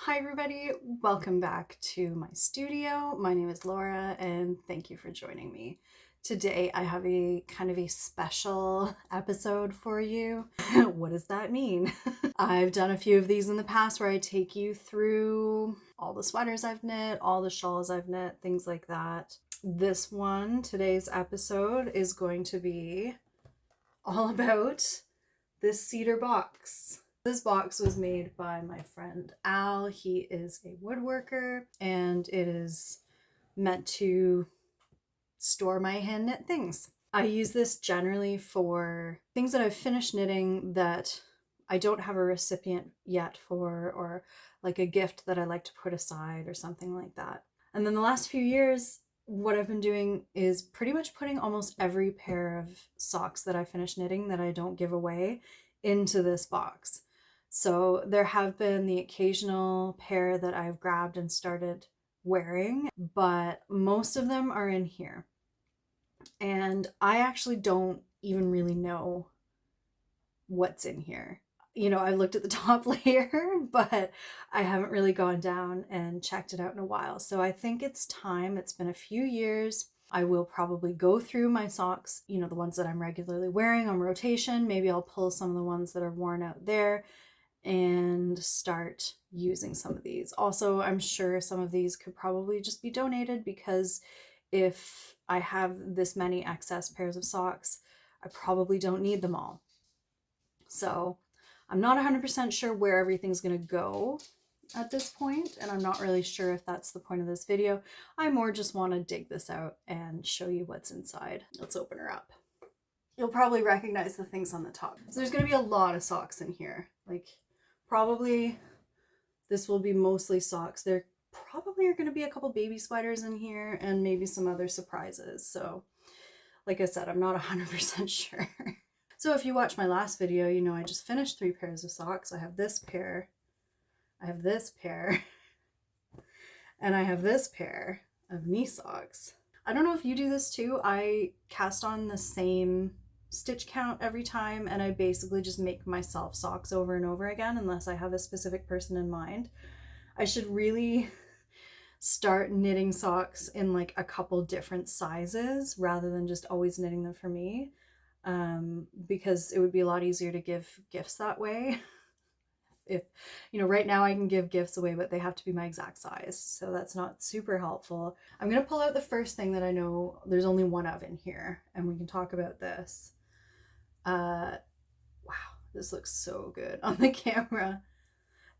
Hi everybody, welcome back to my studio. My name is Laura and thank you for joining me. Today I have a kind of a special episode for you. What does that mean? I've done a few of these in the past where I take you through all the sweaters I've knit, all the shawls I've knit, things like that. This one, today's episode, is going to be all about this cedar box. This box was made by my friend Al. He is a woodworker and it is meant to store my hand knit things. I use this generally for things that I've finished knitting that I don't have a recipient yet for, or like a gift that I like to put aside or something like that. And then the last few years, what I've been doing is pretty much putting almost every pair of socks that I finish knitting that I don't give away into this box. So there have been the occasional pair that I've grabbed and started wearing, but most of them are in here. And I actually don't even really know what's in here. You know, I looked at the top layer, but I haven't really gone down and checked it out in a while. So I think it's time. It's been a few years. I will probably go through my socks, you know, the ones that I'm regularly wearing on rotation. Maybe I'll pull some of the ones that are worn out there and start using some of these. Also, I'm sure some of these could probably just be donated because if I have this many excess pairs of socks, I probably don't need them all. So I'm not 100% sure where everything's going to go at this point, and I'm not really sure if that's the point of this video. I more just want to dig this out and show you what's inside. Let's open her up. You'll probably recognize the things on the top. So there's going to be a lot of socks in here. Like, probably this will be mostly socks. There probably are going to be a couple baby sweaters in here and maybe some other surprises. So like I said, I'm not 100% sure. So if you watch my last video, you know I just finished 3 pairs of socks. I have this pair, I have this pair, and I have this pair of knee socks. I don't know if you do this too. I cast on the same stitch count every time, and I basically just make myself socks over and over again unless I have a specific person in mind. I should really start knitting socks in like a couple different sizes rather than just always knitting them for me, because it would be a lot easier to give gifts that way. If, you know, right now I can give gifts away, but they have to be my exact size. So that's not super helpful. I'm going to pull out the first thing that I know there's only one of in here, and we can talk about this. Wow, this looks so good on the camera.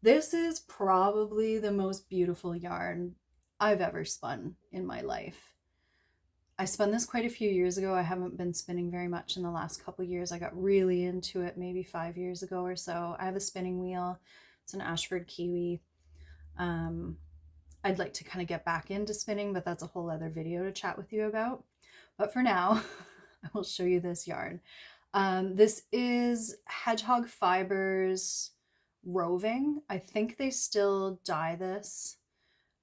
This is probably the most beautiful yarn I've ever spun in my life. I spun this quite a few years ago. I haven't been spinning very much in the last couple years. I got really into it maybe 5 years ago or so. I have a spinning wheel. It's an Ashford Kiwi. I'd like to kind of get back into spinning, but that's a whole other video to chat with you about. But for now, I will show you this yarn. This is Hedgehog Fibers Roving. I think they still dye this,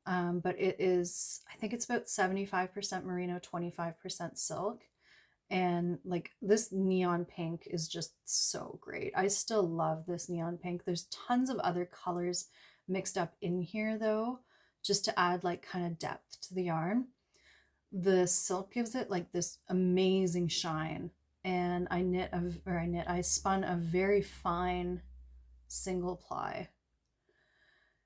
but it is, I think it's about 75% merino, 25% silk. And like this neon pink is just so great. I still love this neon pink. There's tons of other colors mixed up in here though, just to add like kind of depth to the yarn. The silk gives it like this amazing shine. And I spun a very fine single ply.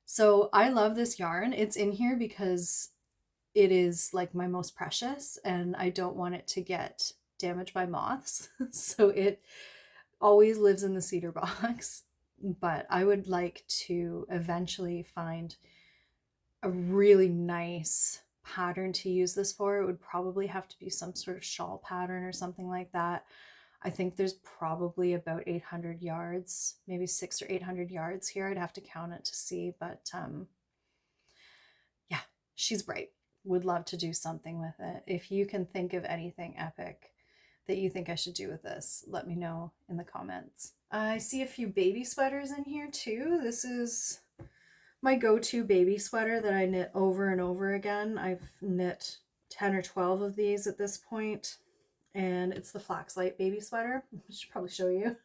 So I love this yarn. It's in here because it is like my most precious and I don't want it to get damaged by moths. So it always lives in the cedar box, but I would like to eventually find a really nice pattern to use this for. It would probably have to be some sort of shawl pattern or something like that. I think there's probably about 800 yards, maybe 600 or 800 yards here. I'd have to count it to see, but yeah, she's bright. Would love to do something with it. If you can think of anything epic that you think I should do with this, let me know in the comments. I see a few baby sweaters in here too. This is my go-to baby sweater that I knit over and over again. I've knit 10 or 12 of these at this point, and it's the Flaxlight baby sweater. I should probably show you.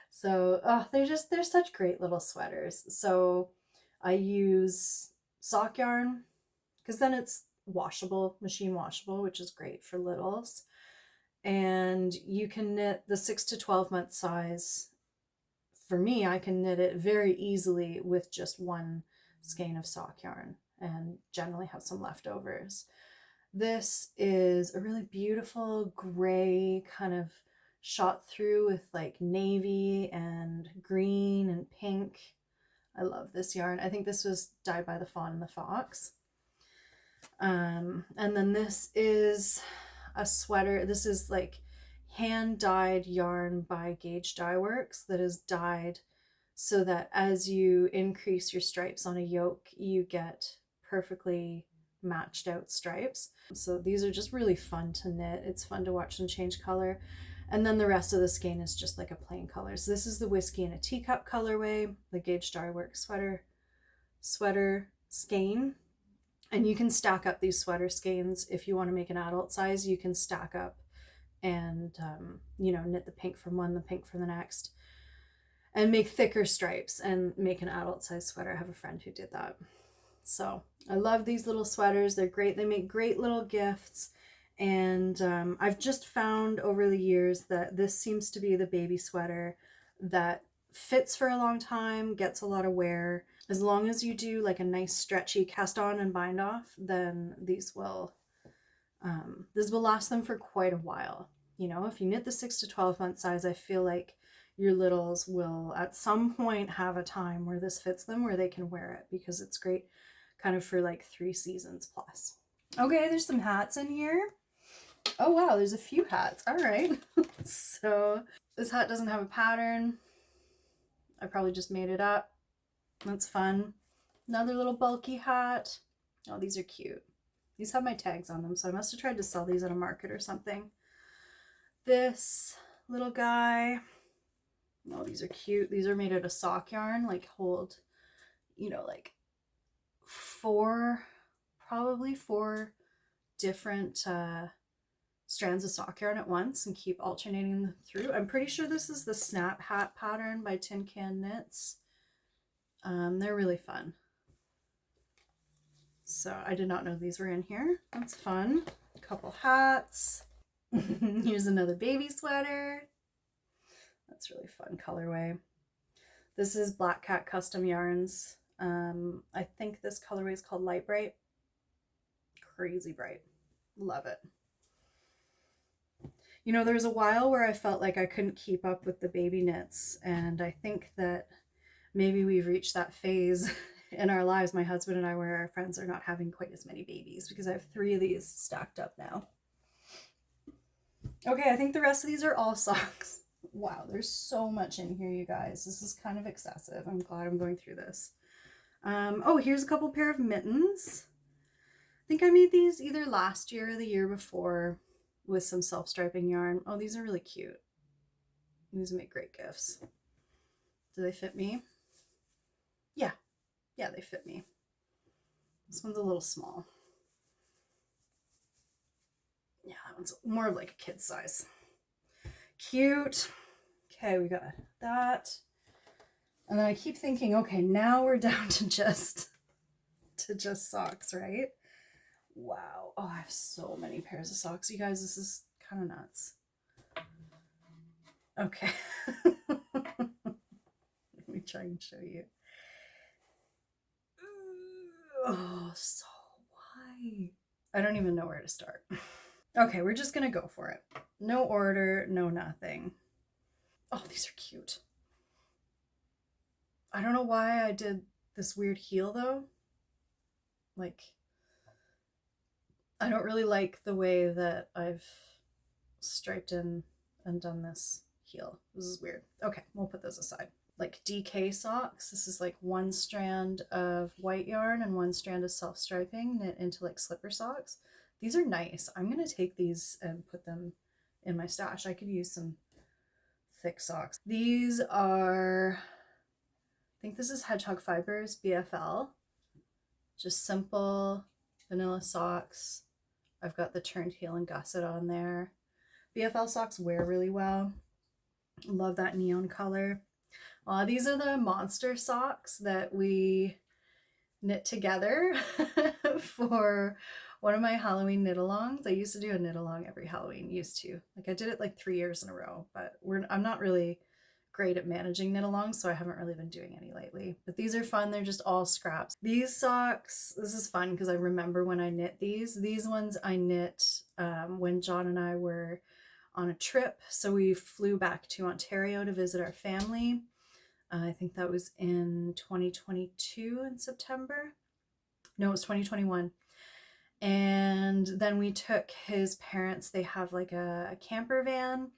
So they're such great little sweaters. So I use sock yarn because then it's washable, machine washable, which is great for littles. And you can knit the 6 to 12 month size. For me, I can knit it very easily with just one skein of sock yarn and generally have some leftovers. This is a really beautiful gray, kind of shot through with like navy and green and pink. I love this yarn. I think this was dyed by the Fawn and the Fox. And then this is a sweater. This is like hand dyed yarn by Gauge Dye Works that is dyed so that as you increase your stripes on a yoke, you get perfectly matched out stripes. So these are just really fun to knit. It's fun to watch them change color. And then the rest of the skein is just like a plain color. So this is the Whiskey in a Teacup colorway, the Gauge Dye Works sweater skein. And you can stack up these sweater skeins if you want to make an adult size. You can stack up and knit the pink from one, the pink from the next, and make thicker stripes and make an adult size sweater. I have a friend who did that. So I love these little sweaters. They're great. They make great little gifts. And I've just found over the years that this seems to be the baby sweater that fits for a long time, gets a lot of wear. As long as you do like a nice stretchy cast on and bind off, then this will last them for quite a while. You know, if you knit the 6 to 12 month size, I feel like your littles will at some point have a time where this fits them, where they can wear it, because it's great kind of for like 3 seasons plus. Okay, there's some hats in here. Oh wow, there's a few hats. All right. So this hat doesn't have a pattern. I probably just made it up. That's fun. Another little bulky hat. Oh, these are cute. These have my tags on them, so I must have tried to sell these at a market or something. This little guy. Oh, these are cute. These are made out of sock yarn, like hold, like probably four different strands of sock yarn at once and keep alternating them through. I'm pretty sure this is the Snap Hat pattern by Tin Can Knits. They're really fun. So I did not know these were in here. That's fun. A couple hats. Here's another baby sweater. That's really fun colorway. This is Black Cat Custom Yarns. I think this colorway is called Light Bright. Crazy bright. Love it. You know, there was a while where I felt like I couldn't keep up with the baby knits, and I think that maybe we've reached that phase in our lives, my husband and I, where our friends are not having quite as many babies, because I have 3 of these stacked up now. Okay, I think the rest of these are all socks. Wow, there's so much in here, you guys. This is kind of excessive. I'm glad I'm going through this. Oh, here's a couple pair of mittens. I think I made these either last year or the year before with some self-striping yarn. Oh, these are really cute. These make great gifts. Do they fit me? Yeah. Yeah, they fit me. This one's a little small. Yeah, that one's more of like a kid's size. Cute. Okay, we got that. And then I keep thinking, okay, now we're down to just socks, right? Wow. Oh, I have so many pairs of socks, you guys. This is kind of nuts. Okay. Let me try and show you. Oh, so why? I don't even know where to start. Okay, we're just gonna go for it. No order, no nothing. Oh, these are cute. I don't know why I did this weird heel though. Like, I don't really like the way that I've striped in and done this heel. This is weird. Okay, we'll put those aside. Like DK socks. This is like 1 strand of white yarn and 1 strand of self-striping knit into like slipper socks. These are nice. I'm going to take these and put them in my stash. I could use some thick socks. These are, I think this is Hedgehog Fibers BFL. Just simple vanilla socks. I've got the turned heel and gusset on there. BFL socks wear really well. Love that neon color. These are the monster socks that we knit together for one of my Halloween knit-alongs. I used to do a knit-along every Halloween, Like I did it like 3 years in a row, but I'm not really great at managing knit-alongs, so I haven't really been doing any lately. But these are fun. They're just all scraps. These socks, this is fun because I remember when I knit these. These ones I knit when John and I were on a trip. So we flew back to Ontario to visit our family. I think that was in 2022 in September. No, it was 2021. And then we took his parents, they have like a camper van,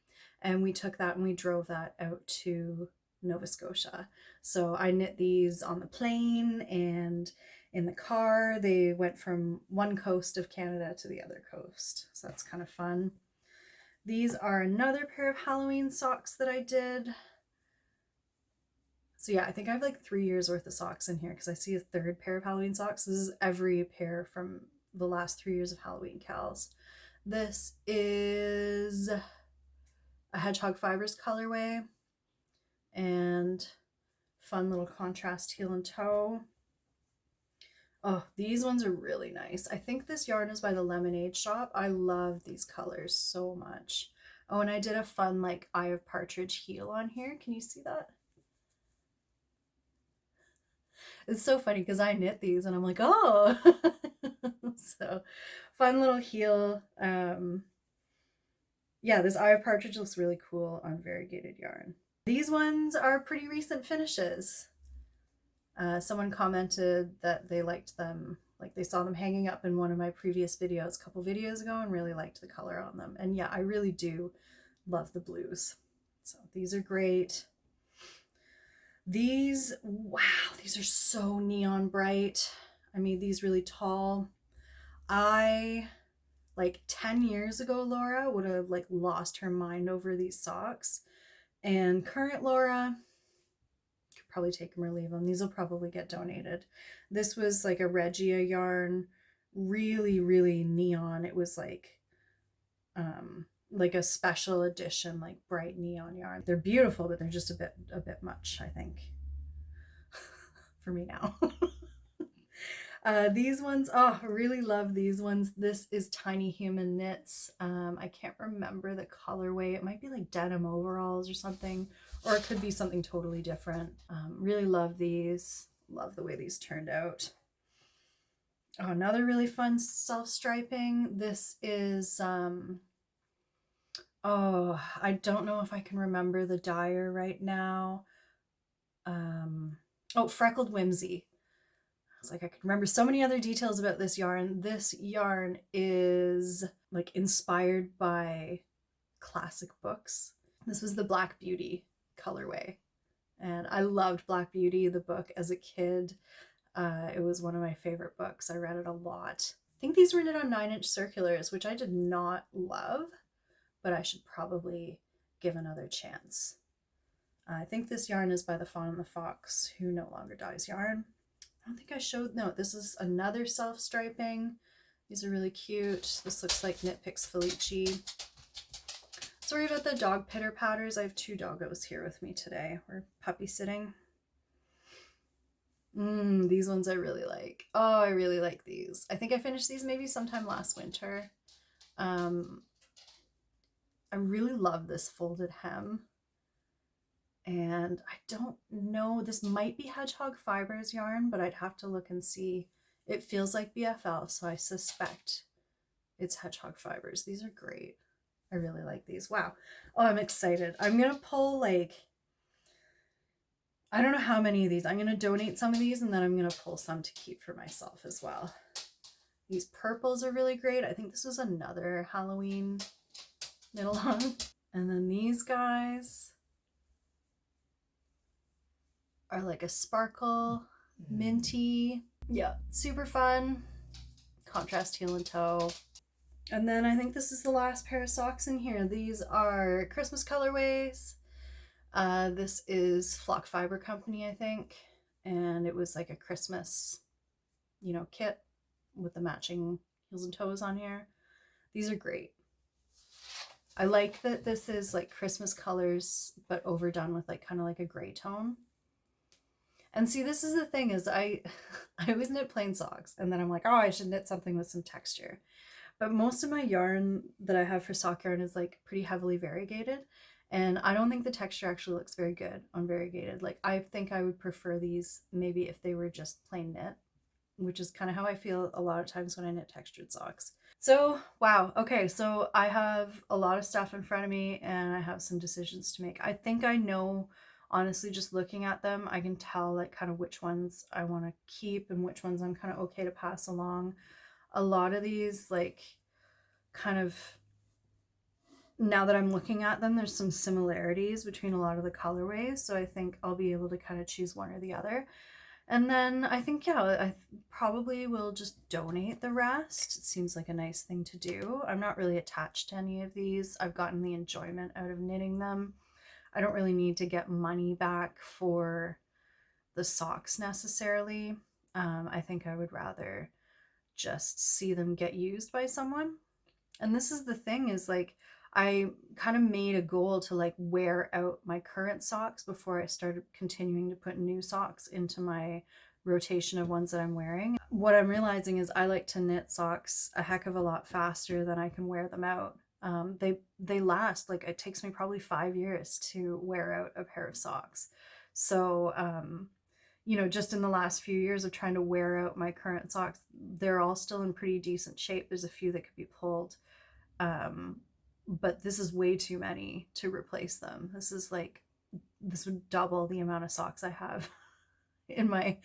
and we took that and we drove that out to Nova Scotia. So I knit these on the plane and in the car. They went from one coast of Canada to the other coast. So that's kind of fun. These are another pair of Halloween socks that I did. So yeah, I think I have like 3 years worth of socks in here because I see a third pair of Halloween socks. This is every pair from the last 3 years of Halloween cals. This is a Hedgehog Fibers colorway and fun little contrast heel and toe. Oh, these ones are really nice. I think this yarn is by the Lemonade Shop. I love these colors so much. Oh, and I did a fun like Eye of Partridge heel on here. Can you see that? It's so funny because I knit these and I'm like, oh. So fun little heel. Yeah, this Eye of Partridge looks really cool on variegated yarn. These ones are pretty recent finishes. Someone commented that they liked them, like they saw them hanging up in one of my previous videos a couple videos ago and really liked the color on them. And yeah, I really do love the blues. So these are great. These, wow, these are so neon bright. I made these really tall. I, like 10 years ago, Laura would have like lost her mind over these socks. And current Laura could probably take them or leave them. These will probably get donated. This was like a Regia yarn, really, really neon. It was like a special edition, like bright neon yarn. They're beautiful, but they're just a bit much, I think, for me now. These ones, oh, I really love these ones. This is Tiny Human Knits. I can't remember the colorway. It might be like denim overalls or something, or it could be something totally different. Really love these. Love the way these turned out. Oh, another really fun self-striping. This is, oh, I don't know if I can remember the dyer right now. Oh, Freckled Whimsy. It's like I can remember so many other details about this yarn. This yarn is like inspired by classic books. This was the Black Beauty colorway, and I loved Black Beauty, the book, as a kid. It was one of my favorite books. I read it a lot. I think these were knit on 9-inch circulars, which I did not love, but I should probably give another chance. I think this yarn is by the Fawn and the Fox, who no longer dyes yarn. I don't think I showed, no, this is another self-striping. These are really cute. This looks like Knit Picks Felici. Sorry about the dog pitter patters. I have 2 doggos here with me today. We're puppy sitting. These ones I really like. Oh, I really like these. I think I finished these maybe sometime last winter. I really love this folded hem. And I don't know, this might be Hedgehog Fibers yarn, but I'd have to look and see. It feels like BFL, so I suspect it's Hedgehog Fibers. These are great. I really like these. Wow. Oh, I'm excited. I'm going to pull like, I don't know how many of these. I'm going to donate some of these and then I'm going to pull some to keep for myself as well. These purples are really great. I think this was another Halloween knit along. And then these guys are like a sparkle, minty. Yeah, super fun. Contrast heel and toe. And then I think this is the last pair of socks in here. These are Christmas colorways. This is Flock Fiber Company, I think. And it was like a Christmas, you know, kit with the matching heels and toes on here. These are great. I like that this is like Christmas colors, but overdone with like kind of like a gray tone. And see, this is the thing is I always knit plain socks, and then I'm like, oh, I should knit something with some texture. But most of my yarn that I have for sock yarn is like pretty heavily variegated. And I don't think the texture actually looks very good on variegated. Like I think I would prefer these maybe if they were just plain knit, which is kind of how I feel a lot of times when I knit textured socks. So, wow. Okay, so I have a lot of stuff in front of me and I have some decisions to make. I think I know, honestly, just looking at them, I can tell like kind of which ones I want to keep and which ones I'm kind of okay to pass along. A lot of these, like, kind of, now that I'm looking at them, there's some similarities between a lot of the colorways. So I think I'll be able to kind of choose one or the other. And then I think, yeah, I probably will just donate the rest. It seems like a nice thing to do. I'm not really attached to any of these. I've gotten the enjoyment out of knitting them. I don't really need to get money back for the socks necessarily. I think I would rather just see them get used by someone. And this is the thing is like, I kind of made a goal to like wear out my current socks before I started continuing to put new socks into my rotation of ones that I'm wearing. What I'm realizing is I like to knit socks a heck of a lot faster than I can wear them out. They last, like it takes me probably 5 years to wear out a pair of socks. So you know, just in the last few years of trying to wear out my current socks, they're all still in pretty decent shape. There's a few that could be pulled. But this is way too many to replace them. This is like, this would double the amount of socks I have in my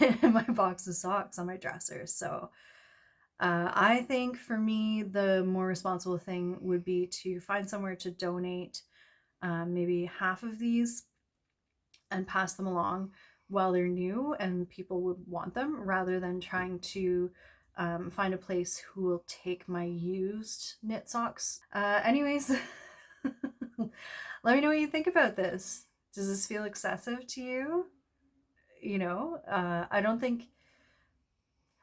in my box of socks on my dresser. So I think for me, the more responsible thing would be to find somewhere to donate maybe half of these and pass them along while they're new and people would want them, rather than trying to find a place who will take my used knit socks. Anyways, let me know what you think about this. Does this feel excessive to you? You know, I don't think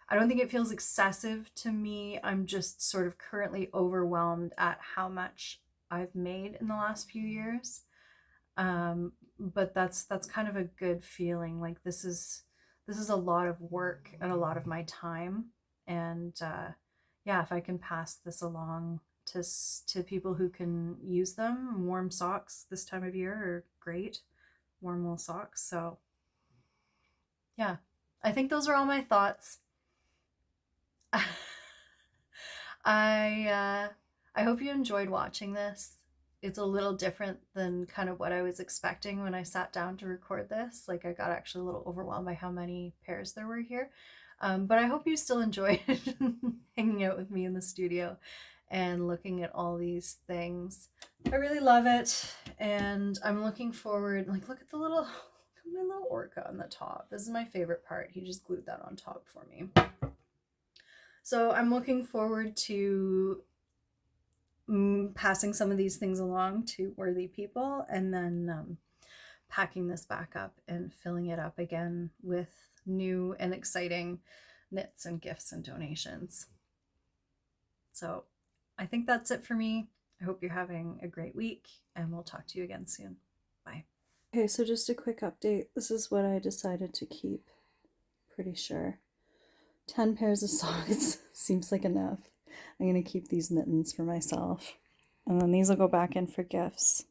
it feels excessive to me. I'm just sort of currently overwhelmed at how much I've made in the last few years. But that's kind of a good feeling. Like this is a lot of work and a lot of my time. And yeah, if I can pass this along to people who can use them, warm socks this time of year are great, warm wool socks. So yeah, I think those are all my thoughts. I hope you enjoyed watching this. It's a little different than kind of what I was expecting when I sat down to record this. Like I got actually a little overwhelmed by how many pairs there were here. But I hope you still enjoyed hanging out with me in the studio and looking at all these things. I really love it. And I'm looking forward, like look at the little, look at my little orca on the top. This is my favorite part. He just glued that on top for me. So I'm looking forward to passing some of these things along to worthy people, and then packing this back up and filling it up again with new and exciting knits and gifts and donations. So I think that's it for me. I hope you're having a great week, and we'll talk to you again soon. Bye. Okay, so just a quick update. This is what I decided to keep. Pretty sure 10 pairs of socks seems like enough. I'm going to keep these mittens for myself. And then these will go back in for gifts.